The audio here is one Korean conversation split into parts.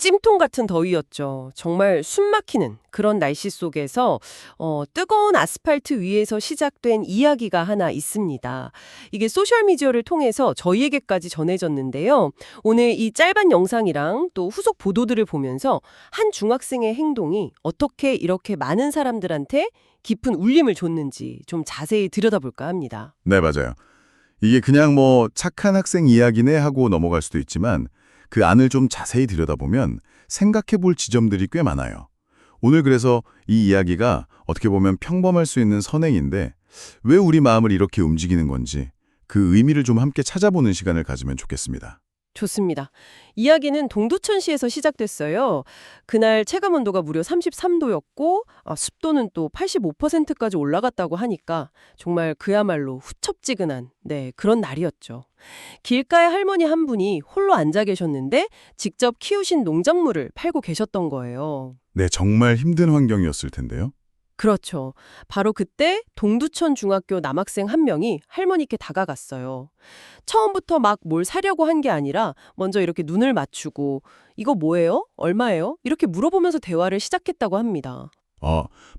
찜통 같은 더위였죠. 정말 숨 막히는 그런 날씨 속에서 뜨거운 아스팔트 위에서 시작된 이야기가 하나 있습니다. 이게 소셜미디어를 통해서 저희에게까지 전해졌는데요. 오늘 이 짧은 영상이랑 또 후속 보도들을 보면서 한 중학생의 행동이 어떻게 이렇게 많은 사람들한테 깊은 울림을 줬는지 좀 자세히 들여다볼까 합니다. 네, 맞아요. 이게 그냥 뭐 착한 학생 이야기네 하고 넘어갈 수도 있지만 그 안을 좀 자세히 들여다보면 생각해 볼 지점들이 꽤 많아요. 오늘 그래서 이 이야기가 어떻게 보면 평범할 수 있는 선행인데 왜 우리 마음을 이렇게 움직이는 건지 그 의미를 좀 함께 찾아보는 시간을 가지면 좋겠습니다. 좋습니다. 이야기는 동두천시에서 시작됐어요. 그날 체감온도가 무려 33도였고 습도는 또 85%까지 올라갔다고 하니까 정말 그야말로 후첩지근한 그런 날이었죠. 길가에 할머니 한 분이 홀로 앉아 계셨는데 직접 키우신 농작물을 팔고 계셨던 거예요. 네, 정말 힘든 환경이었을 텐데요. 그렇죠. 바로 그때 동두천 중학교 남학생 한 명이 할머니께 다가갔어요. 처음부터 막 뭘 사려고 한 게 아니라 먼저 이렇게 눈을 맞추고 이거 뭐예요? 얼마예요? 이렇게 물어보면서 대화를 시작했다고 합니다.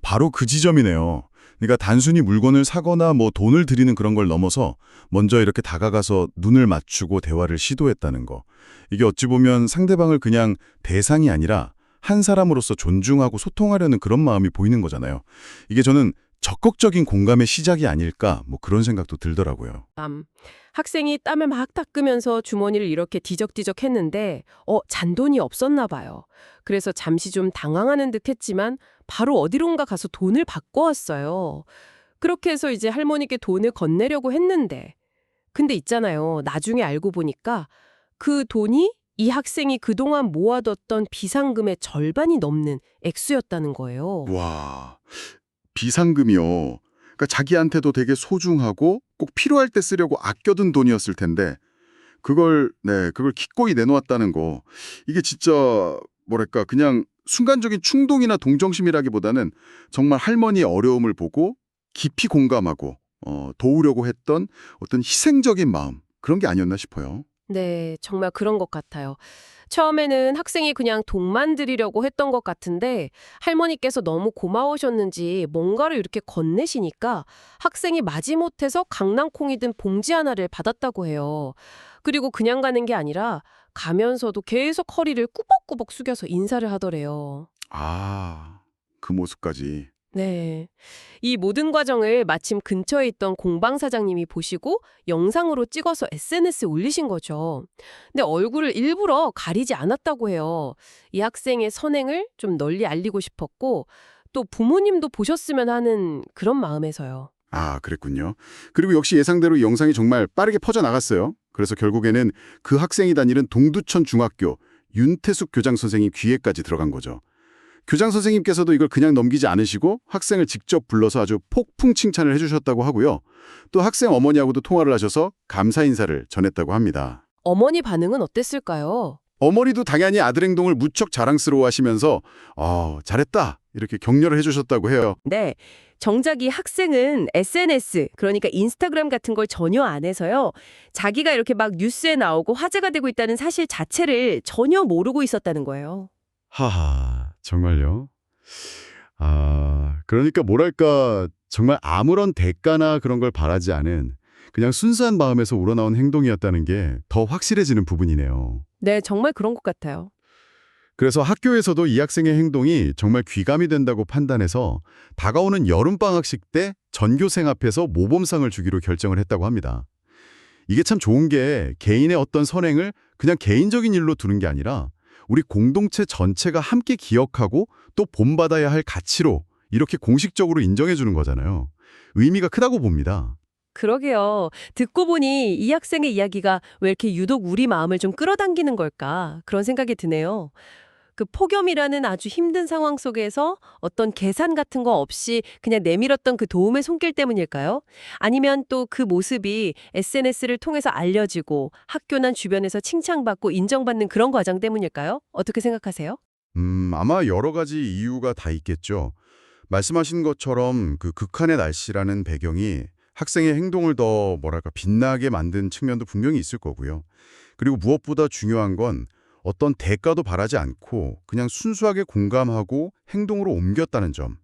바로 그 지점이네요. 그러니까 단순히 물건을 사거나 뭐 돈을 들이는 그런 걸 넘어서 먼저 이렇게 다가가서 눈을 맞추고 대화를 시도했다는 거. 이게 어찌 보면 상대방을 그냥 대상이 아니라 한 사람으로서 존중하고 소통하려는 그런 마음이 보이는 거잖아요. 이게 저는 적극적인 공감의 시작이 아닐까 뭐 그런 생각도 들더라고요. 학생이 땀을 막 닦으면서 주머니를 이렇게 뒤적뒤적 했는데 잔돈이 없었나 봐요. 그래서 잠시 좀 당황하는 듯 했지만 바로 어디론가 가서 돈을 받고 왔어요. 그렇게 해서 이제 할머니께 돈을 건네려고 했는데 근데 있잖아요. 나중에 알고 보니까 그 돈이 이 학생이 그동안 모아뒀던 비상금의 절반이 넘는 액수였다는 거예요. 와, 비상금이요. 그러니까 자기한테도 되게 소중하고 꼭 필요할 때 쓰려고 아껴둔 돈이었을 텐데 그걸 기꺼이 내놓았다는 거. 이게 진짜 뭐랄까 그냥 순간적인 충동이나 동정심이라기보다는 정말 할머니의 어려움을 보고 깊이 공감하고 도우려고 했던 어떤 희생적인 마음 그런 게 아니었나 싶어요. 네, 정말 그런 것 같아요. 처음에는 학생이 그냥 돈만 드리려고 했던 것 같은데 할머니께서 너무 고마우셨는지 뭔가를 이렇게 건네시니까 학생이 마지못해서 강낭콩이 든 봉지 하나를 받았다고 해요. 그리고 그냥 가는 게 아니라 가면서도 계속 허리를 꾸벅꾸벅 숙여서 인사를 하더래요. 그 모습까지. 네. 이 모든 과정을 마침 근처에 있던 공방 사장님이 보시고 영상으로 찍어서 SNS에 올리신 거죠. 근데 얼굴을 일부러 가리지 않았다고 해요. 이 학생의 선행을 좀 널리 알리고 싶었고 또 부모님도 보셨으면 하는 그런 마음에서요. 그랬군요. 그리고 역시 예상대로 영상이 정말 빠르게 퍼져나갔어요. 그래서 결국에는 그 학생이 다니는 동두천 중학교 윤태숙 교장 선생님 귀에까지 들어간 거죠. 교장 선생님께서도 이걸 그냥 넘기지 않으시고 학생을 직접 불러서 아주 폭풍 칭찬을 해주셨다고 하고요. 또 학생 어머니하고도 통화를 하셔서 감사 인사를 전했다고 합니다. 어머니 반응은 어땠을까요? 어머니도 당연히 아들 행동을 무척 자랑스러워하시면서 잘했다 이렇게 격려를 해주셨다고 해요. 네. 정작 이 학생은 SNS, 그러니까 인스타그램 같은 걸 전혀 안 해서요. 자기가 이렇게 막 뉴스에 나오고 화제가 되고 있다는 사실 자체를 전혀 모르고 있었다는 거예요. 하하, 정말요? 그러니까 뭐랄까, 정말 아무런 대가나 그런 걸 바라지 않은 그냥 순수한 마음에서 우러나온 행동이었다는 게 더 확실해지는 부분이네요. 네, 정말 그런 것 같아요. 그래서 학교에서도 이 학생의 행동이 정말 귀감이 된다고 판단해서 다가오는 여름방학식 때 전교생 앞에서 모범상을 주기로 결정을 했다고 합니다. 이게 참 좋은 게 개인의 어떤 선행을 그냥 개인적인 일로 두는 게 아니라 우리 공동체 전체가 함께 기억하고 또 본받아야 할 가치로 이렇게 공식적으로 인정해 주는 거잖아요. 의미가 크다고 봅니다. 그러게요. 듣고 보니 이 학생의 이야기가 왜 이렇게 유독 우리 마음을 좀 끌어당기는 걸까? 그런 생각이 드네요. 그 폭염이라는 아주 힘든 상황 속에서 어떤 계산 같은 거 없이 그냥 내밀었던 그 도움의 손길 때문일까요? 아니면 또 그 모습이 SNS를 통해서 알려지고 학교나 주변에서 칭찬받고 인정받는 그런 과정 때문일까요? 어떻게 생각하세요? 아마 여러 가지 이유가 다 있겠죠. 말씀하신 것처럼 그 극한의 날씨라는 배경이 학생의 행동을 더 뭐랄까 빛나게 만든 측면도 분명히 있을 거고요. 그리고 무엇보다 중요한 건 어떤 대가도 바라지 않고 그냥 순수하게 공감하고 행동으로 옮겼다는 점.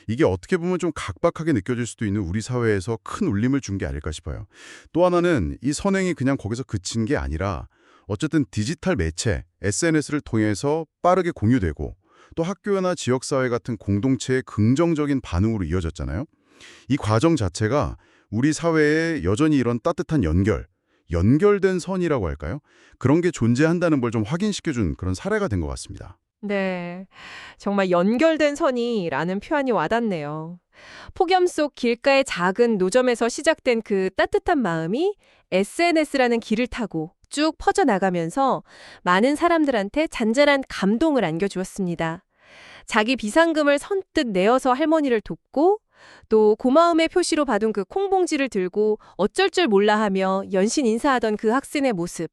이게 어떻게 보면 좀 각박하게 느껴질 수도 있는 우리 사회에서 큰 울림을 준 게 아닐까 싶어요. 또 하나는 이 선행이 그냥 거기서 그친 게 아니라 어쨌든 디지털 매체, SNS를 통해서 빠르게 공유되고 또 학교나 지역사회 같은 공동체의 긍정적인 반응으로 이어졌잖아요. 이 과정 자체가 우리 사회에 여전히 이런 따뜻한 연결된 선이라고 할까요? 그런 게 존재한다는 걸 좀 확인시켜준 그런 사례가 된 것 같습니다. 네, 정말 연결된 선이라는 표현이 와닿네요. 폭염 속 길가의 작은 노점에서 시작된 그 따뜻한 마음이 SNS라는 길을 타고 쭉 퍼져나가면서 많은 사람들한테 잔잔한 감동을 안겨주었습니다. 자기 비상금을 선뜻 내어서 할머니를 돕고 또 고마움의 표시로 받은 그 콩봉지를 들고 어쩔 줄 몰라 하며 연신 인사하던 그 학생의 모습.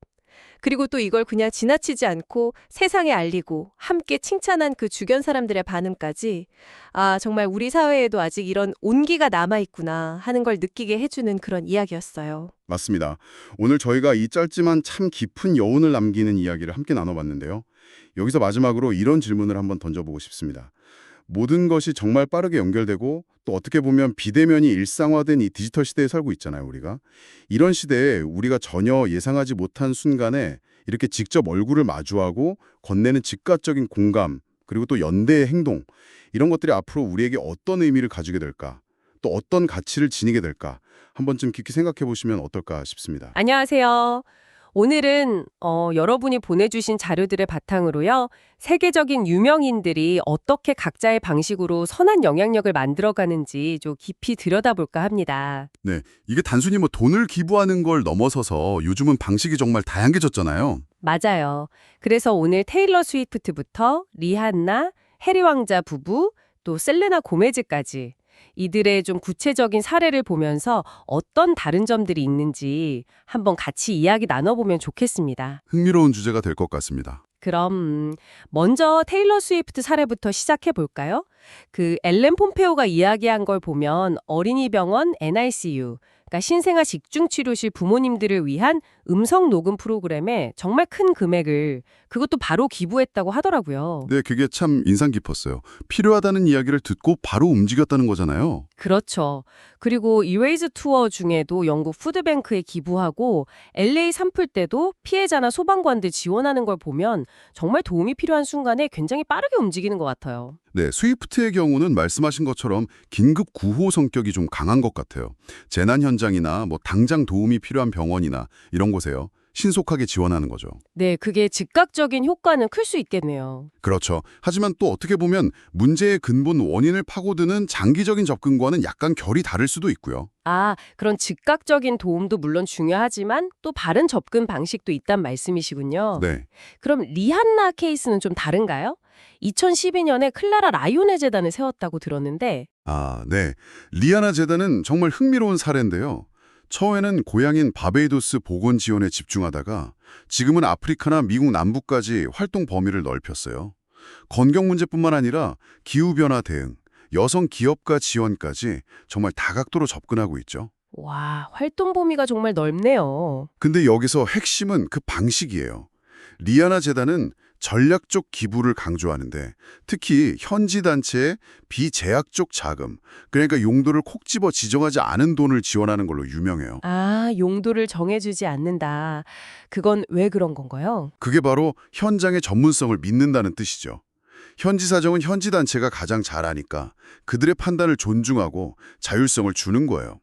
그리고 또 이걸 그냥 지나치지 않고 세상에 알리고 함께 칭찬한 그 주변 사람들의 반응까지 아, 정말 우리 사회에도 아직 이런 온기가 남아있구나 하는 걸 느끼게 해주는 그런 이야기였어요. 맞습니다. 오늘 저희가 이 짧지만 참 깊은 여운을 남기는 이야기를 함께 나눠봤는데요. 여기서 마지막으로 이런 질문을 한번 던져보고 싶습니다. 모든 것이 정말 빠르게 연결되고 또 어떻게 보면 비대면이 일상화된 이 디지털 시대에 살고 있잖아요, 우리가. 이런 시대에 우리가 전혀 예상하지 못한 순간에 이렇게 직접 얼굴을 마주하고 건네는 즉각적인 공감, 그리고 또 연대의 행동, 이런 것들이 앞으로 우리에게 어떤 의미를 가지게 될까? 또 어떤 가치를 지니게 될까? 한 번쯤 깊게 생각해 보시면 어떨까 싶습니다. 안녕하세요. 오늘은 여러분이 보내주신 자료들을 바탕으로요. 세계적인 유명인들이 어떻게 각자의 방식으로 선한 영향력을 만들어가는지 좀 깊이 들여다볼까 합니다. 네, 이게 단순히 뭐 돈을 기부하는 걸 넘어서서 요즘은 방식이 정말 다양해졌잖아요. 맞아요. 그래서 오늘 테일러 스위프트부터 리한나, 해리 왕자 부부, 또 셀레나 고메즈까지 이들의 좀 구체적인 사례를 보면서 어떤 다른 점들이 있는지 한번 같이 이야기 나눠보면 좋겠습니다. 흥미로운 주제가 될 것 같습니다. 그럼 먼저 테일러 스위프트 사례부터 시작해 볼까요? 그 엘렌 폼페오가 이야기한 걸 보면 어린이병원 NICU, 그러니까 신생아 집중치료실 부모님들을 위한 음성 녹음 프로그램에 정말 큰 금액을 그것도 바로 기부했다고 하더라고요. 네, 그게 참 인상 깊었어요. 필요하다는 이야기를 듣고 바로 움직였다는 거잖아요. 그렇죠. 그리고 이레이즈 투어 중에도 영국 푸드뱅크에 기부하고 LA 산불 때도 피해자나 소방관들 지원하는 걸 보면 정말 도움이 필요한 순간에 굉장히 빠르게 움직이는 것 같아요. 네, 스위프트의 경우는 말씀하신 것처럼 긴급 구호 성격이 좀 강한 것 같아요. 재난 현장이나 뭐 당장 도움이 필요한 병원이나 이런 곳에요. 신속하게 지원하는 거죠. 네, 그게 즉각적인 효과는 클 수 있겠네요. 그렇죠. 하지만 또 어떻게 보면 문제의 근본 원인을 파고드는 장기적인 접근과는 약간 결이 다를 수도 있고요. 아, 그런 즉각적인 도움도 물론 중요하지만 또 바른 접근 방식도 있단 말씀이시군요. 네. 그럼 리한나 케이스는 좀 다른가요? 2012년에 클라라 라이온의 재단을 세웠다고 들었는데 아, 네. 리아나 재단은 정말 흥미로운 사례인데요. 처음에는 고향인 바베이도스 보건 지원에 집중하다가 지금은 아프리카나 미국 남부까지 활동 범위를 넓혔어요. 건강 문제뿐만 아니라 기후변화 대응, 여성 기업가 지원까지 정말 다각도로 접근하고 있죠. 와, 활동 범위가 정말 넓네요. 근데 여기서 핵심은 그 방식이에요. 리아나 재단은 전략적 기부를 강조하는데 특히 현지 단체의 비제약적 자금, 그러니까 용도를 콕 집어 지정하지 않은 돈을 지원하는 걸로 유명해요. 아, 용도를 정해주지 않는다. 그건 왜 그런 건가요? 그게 바로 현장의 전문성을 믿는다는 뜻이죠. 현지 사정은 현지 단체가 가장 잘 아니까 그들의 판단을 존중하고 자율성을 주는 거예요.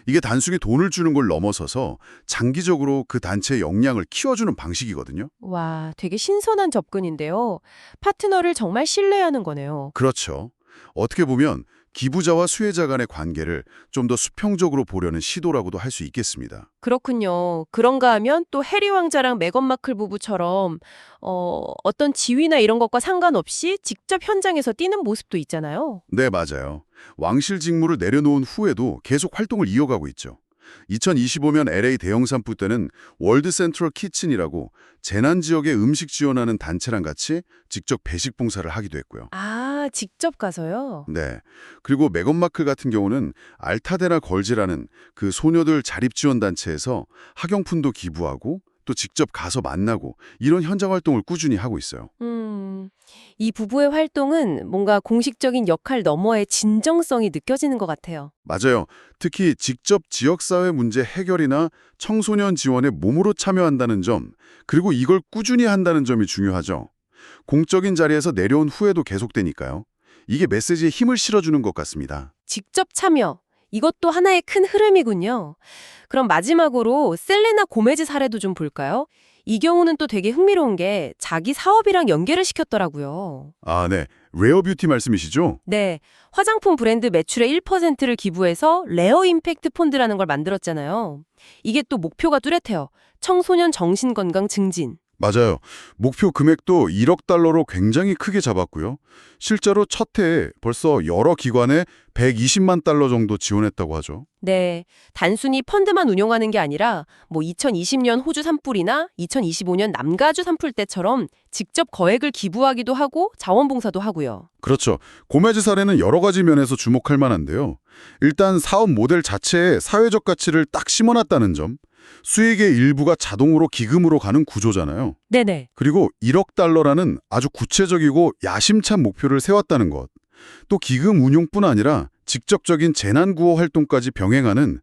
이게 단순히 돈을 주는 걸 넘어서서 장기적으로 그 단체의 역량을 키워주는 방식이거든요. 와, 되게 신선한 접근인데요. 파트너를 정말 신뢰하는 거네요. 그렇죠. 어떻게 보면 기부자와 수혜자 간의 관계를 좀 더 수평적으로 보려는 시도라고도 할 수 있겠습니다. 그렇군요. 그런가 하면 또 해리 왕자랑 메건 마클 부부처럼 어떤 지위나 이런 것과 상관없이 직접 현장에서 뛰는 모습도 있잖아요. 네, 맞아요. 왕실 직무를 내려놓은 후에도 계속 활동을 이어가고 있죠. 2025년 LA 대형 산불 때는 월드 센트럴 키친이라고 재난 지역에 음식 지원하는 단체랑 같이 직접 배식 봉사를 하기도 했고요. 아, 직접 가서요? 네. 그리고 메건 마클 같은 경우는 알타데나 걸즈라는 그 소녀들 자립 지원 단체에서 학용품도 기부하고 또 직접 가서 만나고 이런 현장 활동을 꾸준히 하고 있어요. 이 부부의 활동은 뭔가 공식적인 역할 너머의 진정성이 느껴지는 것 같아요. 맞아요. 특히 직접 지역사회 문제 해결이나 청소년 지원에 몸으로 참여한다는 점, 그리고 이걸 꾸준히 한다는 점이 중요하죠. 공적인 자리에서 내려온 후에도 계속되니까요. 이게 메시지에 힘을 실어주는 것 같습니다. 직접 참여. 이것도 하나의 큰 흐름이군요. 그럼 마지막으로 셀레나 고메즈 사례도 좀 볼까요? 이 경우는 또 되게 흥미로운 게 자기 사업이랑 연계를 시켰더라고요. 아, 네. 레어 뷰티 말씀이시죠? 네, 화장품 브랜드 매출의 1%를 기부해서 레어 임팩트 폰드라는 걸 만들었잖아요. 이게 또 목표가 뚜렷해요. 청소년 정신건강 증진. 맞아요. 목표 금액도 1억 달러로 굉장히 크게 잡았고요. 실제로 첫 해에 벌써 여러 기관에 120만 달러 정도 지원했다고 하죠. 네, 단순히 펀드만 운용하는 게 아니라 2020년 호주 산불이나 2025년 남가주 산불 때처럼 직접 거액을 기부하기도 하고 자원봉사도 하고요. 그렇죠. 고메즈 사례는 여러 가지 면에서 주목할 만한데요. 일단 사업 모델 자체에 사회적 가치를 딱 심어놨다는 점, 수익의 일부가 자동으로 기금으로 가는 구조잖아요. 네네. 그리고 1억 달러라는 아주 구체적이고 야심찬 목표를 세웠다는 것. 또 기금 운용뿐 아니라 직접적인 재난구호 활동까지 병행하는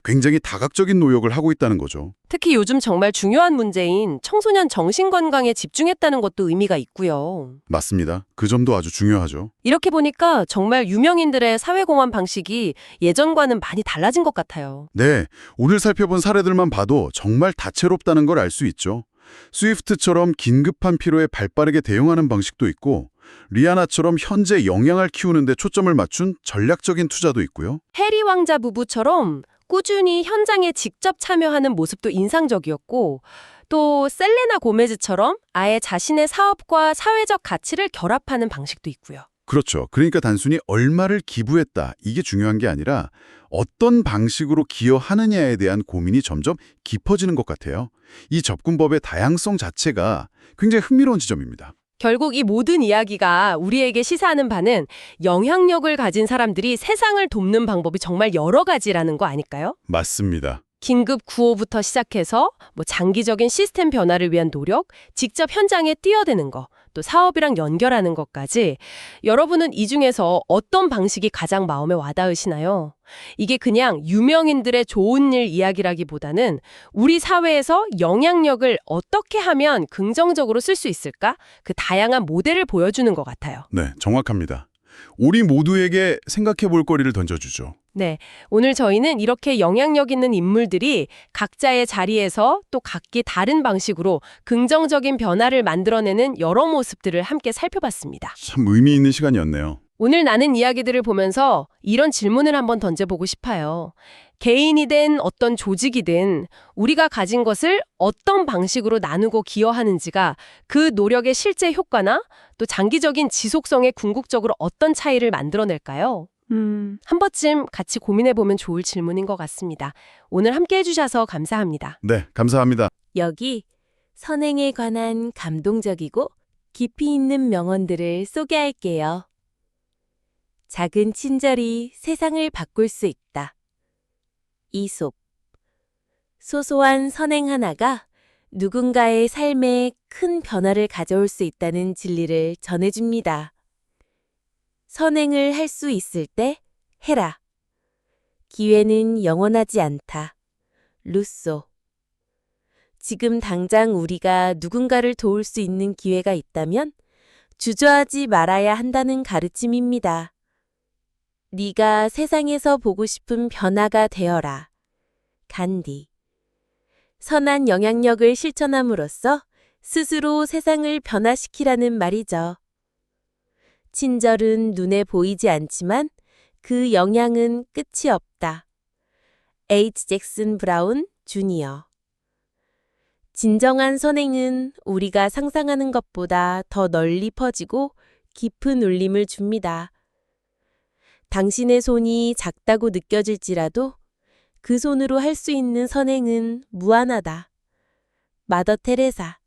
굉장히 다각적인 노력을 하고 있다는 거죠. 특히 요즘 정말 중요한 문제인 청소년 정신건강에 집중했다는 것도 의미가 있고요. 맞습니다. 그 점도 아주 중요하죠. 이렇게 보니까 정말 유명인들의 사회공헌 방식이 예전과는 많이 달라진 것 같아요. 네, 오늘 살펴본 사례들만 봐도 정말 다채롭다는 걸 알 수 있죠. 스위프트처럼 긴급한 필요에 발빠르게 대응하는 방식도 있고 리아나처럼 현재 영향을 키우는 데 초점을 맞춘 전략적인 투자도 있고요. 해리 왕자 부부처럼 꾸준히 현장에 직접 참여하는 모습도 인상적이었고 또 셀레나 고메즈처럼 아예 자신의 사업과 사회적 가치를 결합하는 방식도 있고요. 그렇죠. 그러니까 단순히 얼마를 기부했다 이게 중요한 게 아니라 어떤 방식으로 기여하느냐에 대한 고민이 점점 깊어지는 것 같아요. 이 접근법의 다양성 자체가 굉장히 흥미로운 지점입니다. 결국 이 모든 이야기가 우리에게 시사하는 바는 영향력을 가진 사람들이 세상을 돕는 방법이 정말 여러 가지라는 거 아닐까요? 맞습니다. 긴급 구호부터 시작해서 장기적인 시스템 변화를 위한 노력, 직접 현장에 뛰어드는 거, 또 사업이랑 연결하는 것까지 여러분은 이 중에서 어떤 방식이 가장 마음에 와닿으시나요? 이게 그냥 유명인들의 좋은 일 이야기라기보다는 우리 사회에서 영향력을 어떻게 하면 긍정적으로 쓸 수 있을까? 그 다양한 모델을 보여주는 것 같아요. 네, 정확합니다. 우리 모두에게 생각해 볼 거리를 던져주죠. 네, 오늘 저희는 이렇게 영향력 있는 인물들이 각자의 자리에서 또 각기 다른 방식으로 긍정적인 변화를 만들어내는 여러 모습들을 함께 살펴봤습니다. 참 의미 있는 시간이었네요. 오늘 나눈 이야기들을 보면서 이런 질문을 한번 던져보고 싶어요. 개인이든 어떤 조직이든 우리가 가진 것을 어떤 방식으로 나누고 기여하는지가 그 노력의 실제 효과나 또 장기적인 지속성에 궁극적으로 어떤 차이를 만들어낼까요? 한 번쯤 같이 고민해보면 좋을 질문인 것 같습니다. 오늘 함께 해주셔서 감사합니다. 네, 감사합니다. 여기 선행에 관한 감동적이고 깊이 있는 명언들을 소개할게요. 작은 친절이 세상을 바꿀 수 있다. 이솝. 소소한 선행 하나가 누군가의 삶에 큰 변화를 가져올 수 있다는 진리를 전해줍니다. 선행을 할 수 있을 때 해라. 기회는 영원하지 않다. 루소. 지금 당장 우리가 누군가를 도울 수 있는 기회가 있다면 주저하지 말아야 한다는 가르침입니다. 네가 세상에서 보고 싶은 변화가 되어라. 간디. 선한 영향력을 실천함으로써 스스로 세상을 변화시키라는 말이죠. 친절은 눈에 보이지 않지만 그 영향은 끝이 없다. H. 잭슨 브라운 주니어. 진정한 선행은 우리가 상상하는 것보다 더 널리 퍼지고 깊은 울림을 줍니다. 당신의 손이 작다고 느껴질지라도 그 손으로 할 수 있는 선행은 무한하다. 마더 테레사.